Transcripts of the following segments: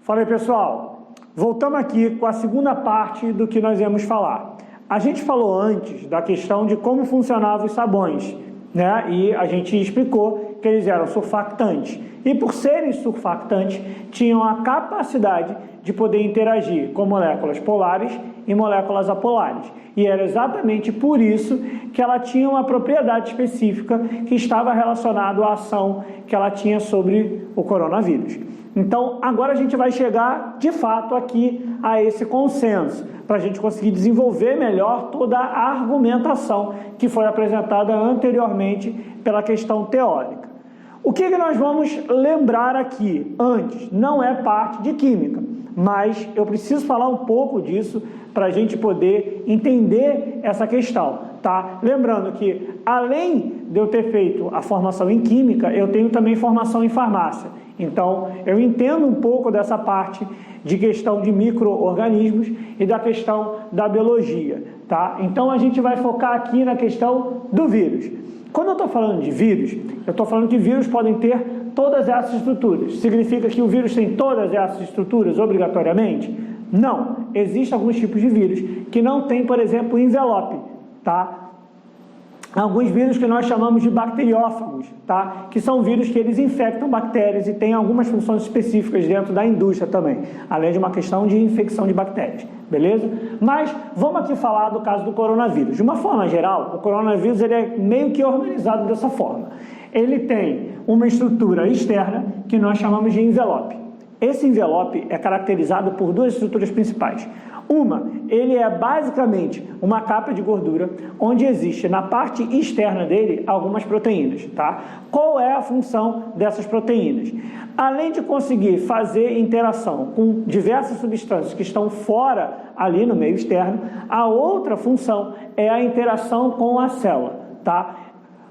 Fala aí, pessoal, voltamos aqui com a segunda parte do que nós íamos falar. A gente falou antes da questão de como funcionavam os sabões, né? E a gente explicou que eles eram surfactantes. E por serem surfactantes, tinham a capacidade de poder interagir com moléculas polares e moléculas apolares. E era exatamente por isso que ela tinha uma propriedade específica que estava relacionada à ação que ela tinha sobre o coronavírus. Então, agora a gente vai chegar, de fato, aqui a esse consenso, para a gente conseguir desenvolver melhor toda a argumentação que foi apresentada anteriormente pela questão teórica. O que nós vamos lembrar aqui antes? Não é parte de química, mas eu preciso falar um pouco disso para a gente poder entender essa questão, tá? Lembrando que, além de eu ter feito a formação em química, eu tenho também formação em farmácia. Então, eu entendo um pouco dessa parte de questão de micro-organismos e da questão da biologia, tá? Então, a gente vai focar aqui na questão do vírus. Quando eu estou falando de vírus, eu estou falando que vírus podem ter todas essas estruturas. Significa que o vírus tem todas essas estruturas obrigatoriamente? Não. Existem alguns tipos de vírus que não tem, por exemplo, envelope, tá? Alguns vírus que nós chamamos de bacteriófagos, tá? Que são vírus que eles infectam bactérias e têm algumas funções específicas dentro da indústria também, além de uma questão de infecção de bactérias, beleza? Mas vamos aqui falar do caso do coronavírus. De uma forma geral, o coronavírus ele é meio que organizado dessa forma. Ele tem uma estrutura externa que nós chamamos de envelope. Esse envelope é caracterizado por duas estruturas principais. Uma, ele é basicamente uma capa de gordura, onde existe na parte externa dele algumas proteínas, tá? Qual é a função dessas proteínas? Além de conseguir fazer interação com diversas substâncias que estão fora ali no meio externo, a outra função é a interação com a célula, tá?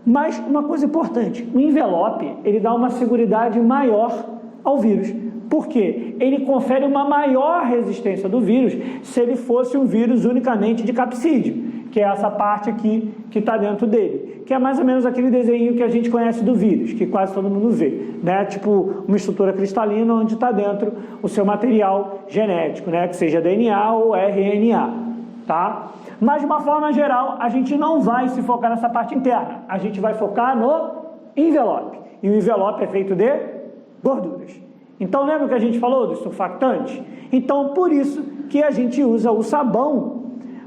Mas uma coisa importante, o envelope, ele dá uma seguridade maior ao vírus. Por quê? Ele confere uma maior resistência do vírus se ele fosse um vírus unicamente de capsídeo, que é essa parte aqui que está dentro dele, que é mais ou menos aquele desenho que a gente conhece do vírus, que quase todo mundo vê, né? Tipo uma estrutura cristalina onde está dentro o seu material genético, né? Que seja DNA ou RNA, tá? Mas de uma forma geral, a gente não vai se focar nessa parte interna, a gente vai focar no envelope, e o envelope é feito de gorduras. Então, lembra que a gente falou dos surfactantes? Então, por isso que a gente usa o sabão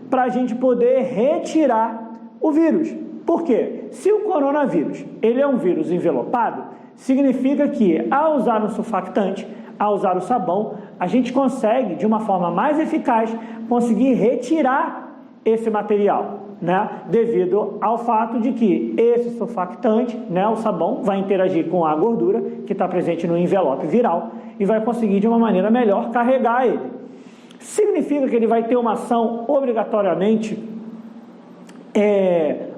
para a gente poder retirar o vírus. Por quê? Se o coronavírus ele é um vírus envelopado, significa que, ao usar um surfactante, ao usar o sabão, a gente consegue, de uma forma mais eficaz, conseguir retirar esse material, né? Devido ao fato de que esse surfactante, né, o sabão, vai interagir com a gordura que está presente no envelope viral e vai conseguir de uma maneira melhor carregar ele. Significa que ele vai ter uma ação obrigatoriamente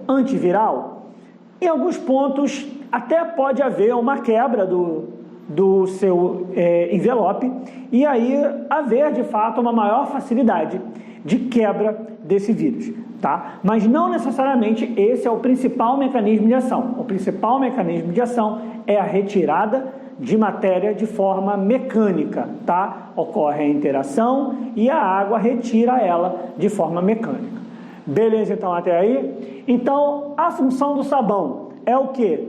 antiviral? Em alguns pontos até pode haver uma quebra do seu envelope e aí haver de fato uma maior facilidade de quebra desse vírus, tá? Mas não necessariamente esse é o principal mecanismo de ação. O principal mecanismo de ação é a retirada de matéria de forma mecânica, tá? Ocorre a interação e a água retira ela de forma mecânica. Beleza, então, até aí? Então, a função do sabão é o quê?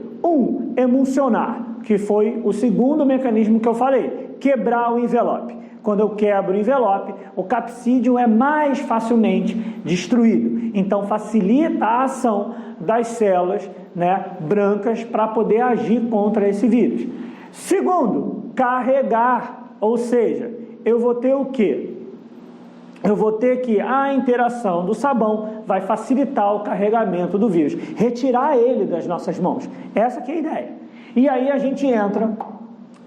Emulsionar, que foi o segundo mecanismo que eu falei, quebrar o envelope. Quando eu quebro o envelope, o capsídeo é mais facilmente destruído. Então, facilita a ação das células, né, brancas para poder agir contra esse vírus. Segundo, carregar, ou seja, eu vou ter o quê? Eu vou ter que a interação do sabão vai facilitar o carregamento do vírus, retirar ele das nossas mãos. Essa que é a ideia. E aí a gente entra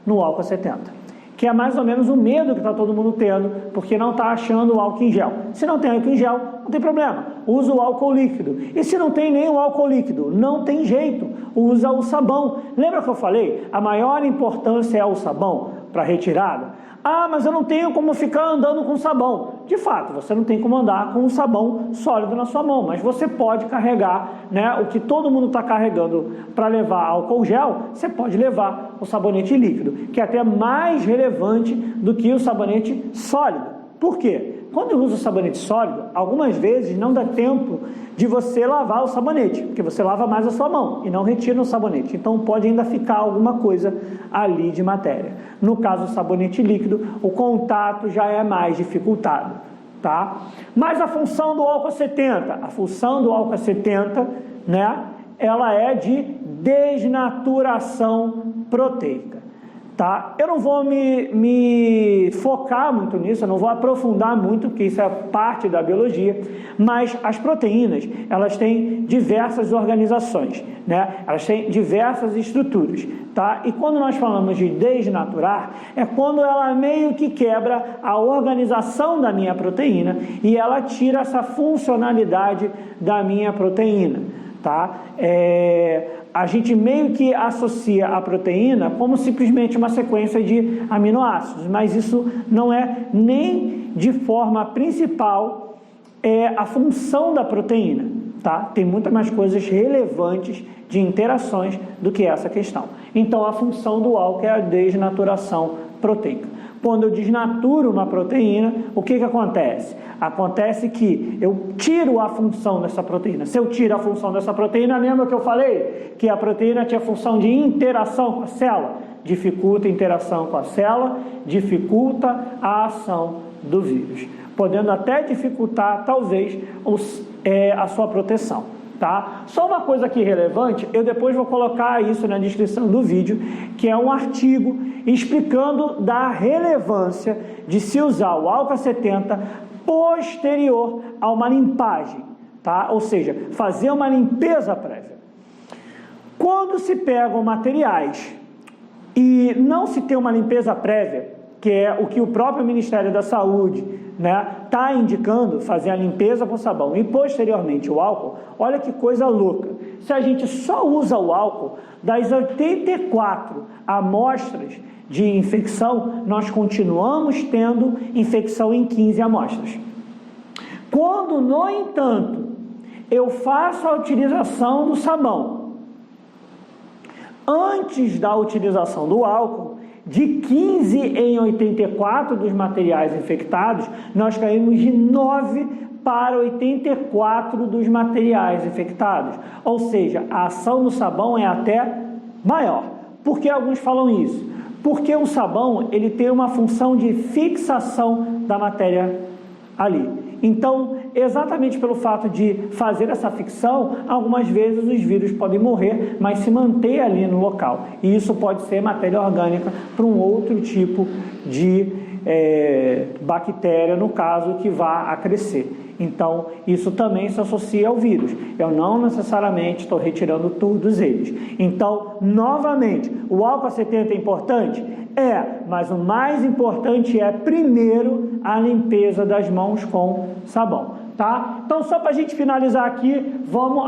no álcool 70. Que é mais ou menos o medo que está todo mundo tendo, porque não está achando o álcool em gel. Se não tem álcool em gel, não tem problema, usa o álcool líquido. E se não tem nem o álcool líquido, não tem jeito, usa o sabão. Lembra que eu falei? A maior importância é o sabão para retirada. Ah, mas eu não tenho como ficar andando com sabão. De fato, você não tem como andar com um sabão sólido na sua mão, mas você pode carregar, né, o que todo mundo está carregando para levar álcool gel, você pode levar o sabonete líquido, que é até mais relevante do que o sabonete sólido. Por quê? Quando eu uso o sabonete sólido, algumas vezes não dá tempo de você lavar o sabonete, porque você lava mais a sua mão e não retira o sabonete. Então pode ainda ficar alguma coisa ali de matéria. No caso do sabonete líquido, o contato já é mais dificultado, tá? Mas a função do álcool 70, né, ela é de desnaturação proteica. Tá? Eu não vou me focar muito nisso, eu não vou aprofundar muito, porque isso é parte da biologia, mas as proteínas, elas têm diversas organizações, né? Elas têm diversas estruturas, tá? E quando nós falamos de desnaturar, é quando ela meio que quebra a organização da minha proteína e ela tira essa funcionalidade da minha proteína, tá? A gente meio que associa a proteína como simplesmente uma sequência de aminoácidos, mas isso não é nem de forma principal a função da proteína, tá? Tem muitas mais coisas relevantes de interações do que essa questão. Então, a função do álcool é a desnaturação proteica. Quando eu desnaturo uma proteína, o que acontece? Acontece que eu tiro a função dessa proteína. Se eu tiro a função dessa proteína, lembra que eu falei que a proteína tinha a função de interação com a célula? Dificulta a interação com a célula, dificulta a ação do vírus, podendo até dificultar, talvez, a sua proteção. Tá? Só uma coisa aqui relevante, eu depois vou colocar isso na descrição do vídeo, que é um artigo explicando da relevância de se usar o álcool 70 posterior a uma limpagem, tá? Ou seja, fazer uma limpeza prévia. Quando se pegam materiais e não se tem uma limpeza prévia, que é o que o próprio Ministério da Saúde, né, está indicando, fazer a limpeza com sabão e posteriormente o álcool, olha que coisa louca. Se a gente só usa o álcool, das 84 amostras de infecção, nós continuamos tendo infecção em 15 amostras. Quando, no entanto, eu faço a utilização do sabão antes da utilização do álcool, de 15 em 84 dos materiais infectados, nós caímos de 9 para 84 dos materiais infectados. Ou seja, a ação do sabão é até maior. Por que alguns falam isso? Porque o sabão ele tem uma função de fixação da matéria ali. Então, exatamente pelo fato de fazer essa ficção, algumas vezes os vírus podem morrer, mas se manter ali no local. E isso pode ser matéria orgânica para um outro tipo de bactéria, no caso, que vá a crescer. Então, isso também se associa ao vírus. Eu não necessariamente estou retirando todos eles. Então, novamente, o álcool 70 é importante? É, mas o mais importante é, primeiro, a limpeza das mãos com sabão, tá? Então, só para a gente finalizar aqui,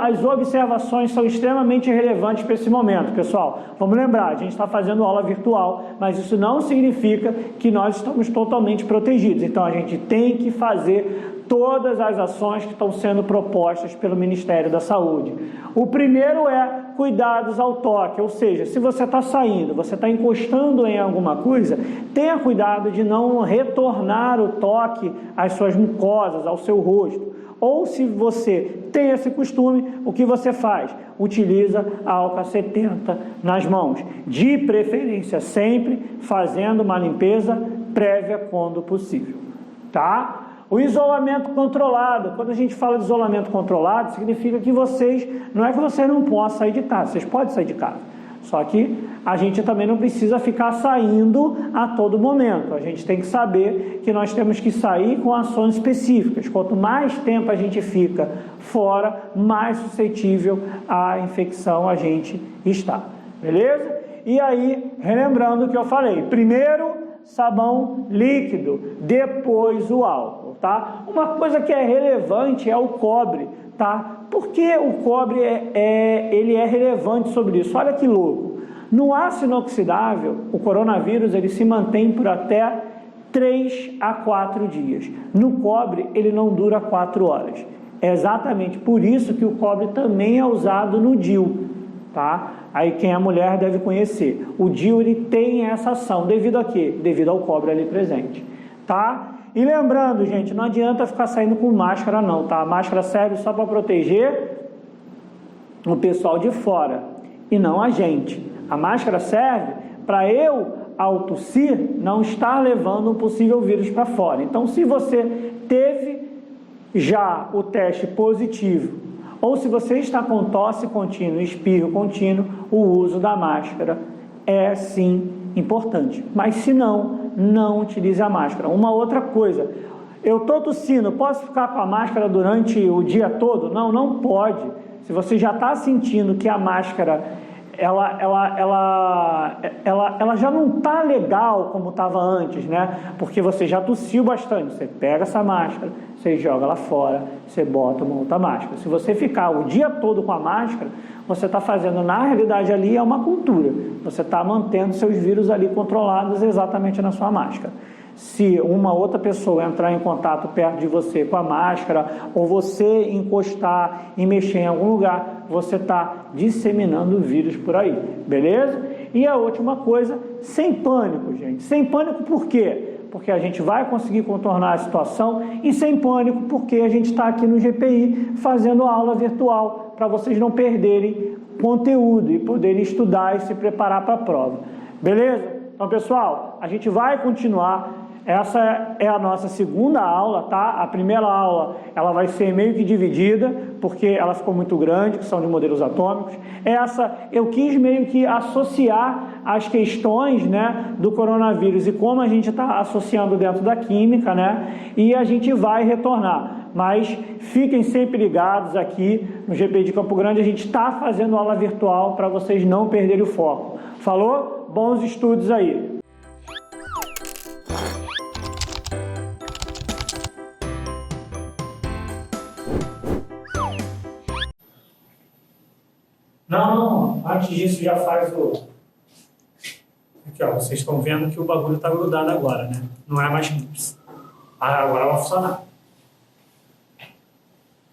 as observações são extremamente relevantes para esse momento, pessoal. Vamos lembrar, a gente está fazendo aula virtual, mas isso não significa que nós estamos totalmente protegidos. Então, a gente tem que fazer todas as ações que estão sendo propostas pelo Ministério da Saúde. O primeiro é cuidados ao toque, ou seja, se você está saindo, você está encostando em alguma coisa, tenha cuidado de não retornar o toque às suas mucosas, ao seu rosto. Ou se você tem esse costume, o que você faz? Utiliza álcool 70 nas mãos, de preferência sempre fazendo uma limpeza prévia quando possível, tá? O isolamento controlado, quando a gente fala de isolamento controlado, significa que não é que vocês não possam sair de casa, vocês podem sair de casa, só que a gente também não precisa ficar saindo a todo momento, a gente tem que saber que nós temos que sair com ações específicas. Quanto mais tempo a gente fica fora, mais suscetível à infecção a gente está, beleza? E aí, relembrando o que eu falei, primeiro sabão líquido, depois o álcool, tá? Uma coisa que é relevante é o cobre, tá? Por que o cobre ele é relevante sobre isso? Olha que louco. No aço inoxidável, o coronavírus ele se mantém por até 3 a 4 dias. No cobre, ele não dura 4 horas. É exatamente por isso que o cobre também é usado no DIU, tá? Aí quem é mulher deve conhecer. O DIU, ele tem essa ação. Devido a quê? Devido ao cobre ali presente, tá? E lembrando, gente, não adianta ficar saindo com máscara não, tá? A máscara serve só para proteger o pessoal de fora e não a gente. A máscara serve para eu, ao tossir, não estar levando um possível vírus para fora. Então, se você teve já o teste positivo, ou se você está com tosse contínua, espirro contínuo, o uso da máscara é sim importante. Mas se não, não utilize a máscara. Uma outra coisa, eu estou tossindo, posso ficar com a máscara durante o dia todo? Não, não pode. Se você já está sentindo que a máscara ela já não está legal como estava antes, né? Porque você já tossiu bastante. Você pega essa máscara, você joga ela fora, você bota uma outra máscara. Se você ficar o dia todo com a máscara, você está fazendo, na realidade ali, é uma cultura. Você está mantendo seus vírus ali controlados exatamente na sua máscara. Se uma outra pessoa entrar em contato perto de você com a máscara, ou você encostar e mexer em algum lugar, você está disseminando o vírus por aí, beleza? E a última coisa, sem pânico, gente. Sem pânico por quê? Porque a gente vai conseguir contornar a situação, e sem pânico porque a gente está aqui no GPI fazendo aula virtual, para vocês não perderem conteúdo e poderem estudar e se preparar para a prova, beleza? Então, pessoal, a gente vai continuar. Essa é a nossa segunda aula, tá? A primeira aula, ela vai ser meio que dividida, porque ela ficou muito grande, que são de modelos atômicos. Essa, eu quis meio que associar as questões, né, do coronavírus e como a gente está associando dentro da química, né? E a gente vai retornar. Mas fiquem sempre ligados aqui no GPI de Campo Grande, a gente está fazendo aula virtual para vocês não perderem o foco. Falou? Bons estudos aí! Não, antes disso já faz o... Aqui, ó, vocês estão vendo que o bagulho está grudado agora, né? Não é mais clips. Agora vai funcionar.